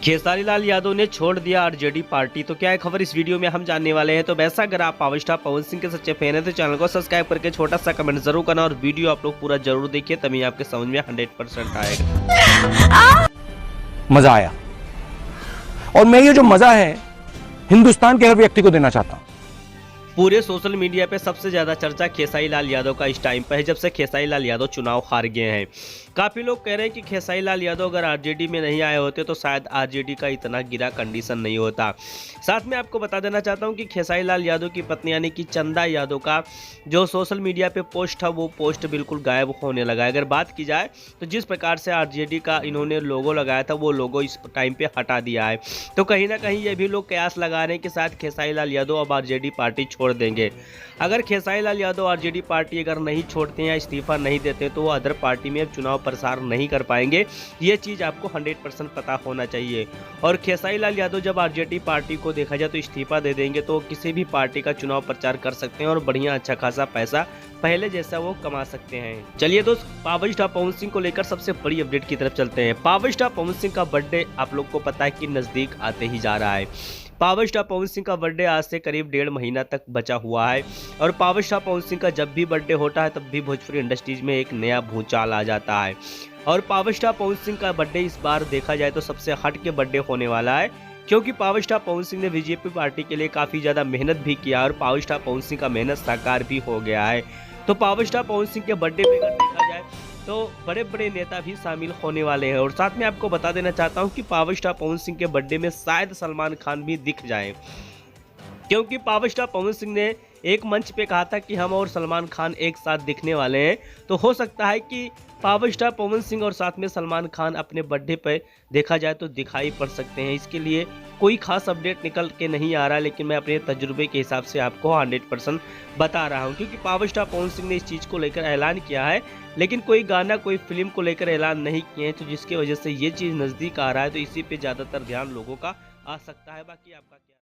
खेसारी लाल यादव ने छोड़ दिया आरजेडी पार्टी। तो क्या है खबर इस वीडियो में हम जानने वाले हैं। तो वैसा अगर आप पावर स्टार पवन सिंह के सच्चे फैन है तो चैनल को सब्सक्राइब करके छोटा सा कमेंट जरूर करना और वीडियो आप लोग पूरा जरूर देखिए, तभी आपके समझ में 100% आएगा। मजा आया और मैं ये जो मजा है हिंदुस्तान के हर व्यक्ति को देना चाहता हूं। पूरे सोशल मीडिया पे सबसे ज्यादा चर्चा खेसारी लाल यादव का इस टाइम पे है जब से खेसारी लाल यादव चुनाव हार गए हैं। काफी लोग कह रहे हैं कि खेसारी लाल यादव अगर आरजेडी में नहीं आए होते तो शायद आरजेडी का इतना गिरा कंडीशन नहीं होता। साथ में आपको बता देना चाहता हूं कि खेसारी लाल यादव की पत्नी यानी कि चंदा यादव का जो सोशल मीडिया पे पोस्ट था वो पोस्ट बिल्कुल गायब होने लगा है। अगर बात की जाए तो जिस प्रकार से आरजेडी का इन्होंने लोगो लगाया था वो लोगो इस टाइम पे हटा दिया है। तो कहीं ना कहीं ये भी लोग कयास लगा रहे हैं कि शायद खेसारी लाल यादव अब आरजेडी पार्टी छोड़ देंगे। अगर खेसारी लाल यादव आरजेडी पार्टी अगर नहीं छोड़ते हैं या इस्तीफा नहीं देते तो वो अदर पार्टी में अब चुनाव प्रसार नहीं कर पाएंगे। ये चीज़ आपको 100% पता होना चाहिए। और खेसारी लाल यादव जब आरजेडी पार्टी को देखा जाए तो इस्तीफा दे देंगे तो किसी भी पार्टी का चुनाव प्रचार कर सकते हैं और बढ़िया अच्छा खासा पैसा पहले जैसा वो कमा सकते हैं। चलिए दोस्त, पावर स्टार पवन सिंह को लेकर सबसे बड़ी अपडेट की तरफ चलते हैं। पावर स्टार पवन सिंह का बर्थडे आप लोग को पता है कि नजदीक आते ही जा रहा है। पावर स्टार पवन सिंह का बर्थडे आज से करीब 1.5 महीना तक बचा हुआ है और पावर स्टार पवन सिंह का जब भी बर्थडे होता है तब भी भोजपुरी इंडस्ट्रीज में एक नया भूचाल आ जाता है। और पावर स्टार पवन सिंह का बर्थडे इस बार देखा जाए तो सबसे हट के बर्थडे होने वाला है, क्योंकि पावर स्टार पवन सिंह ने बीजेपी पार्टी के लिए काफी ज्यादा मेहनत भी किया और पावर स्टार पवन सिंह का मेहनत साकार भी हो गया है। तो पावर स्टार पवन सिंह के बर्थडे पे अगर देखा जाए तो बड़े बड़े नेता भी शामिल होने वाले हैं। और साथ में आपको बता देना चाहता हूं कि पावर स्टार पवन सिंह के बर्थडे में शायद सलमान खान भी दिख जाएं, क्योंकि पावर स्टार पवन सिंह ने एक मंच पे कहा था कि हम और सलमान खान एक साथ दिखने वाले हैं। तो हो सकता है कि पावर स्टार पवन सिंह और साथ में सलमान खान अपने बर्थडे पे देखा जाए तो दिखाई पड़ सकते हैं। इसके लिए कोई खास अपडेट निकल के नहीं आ रहा, लेकिन मैं अपने तजुर्बे के हिसाब से आपको 100% बता रहा हूं, क्योंकि पावर स्टार पवन सिंह ने इस चीज़ को लेकर ऐलान किया है लेकिन कोई गाना कोई फिल्म को लेकर ऐलान नहीं किए हैं। तो जिसकी वजह से ये चीज़ नज़दीक आ रहा है तो इसी पे ज़्यादातर ध्यान लोगों का आ सकता है। बाकी आपका क्या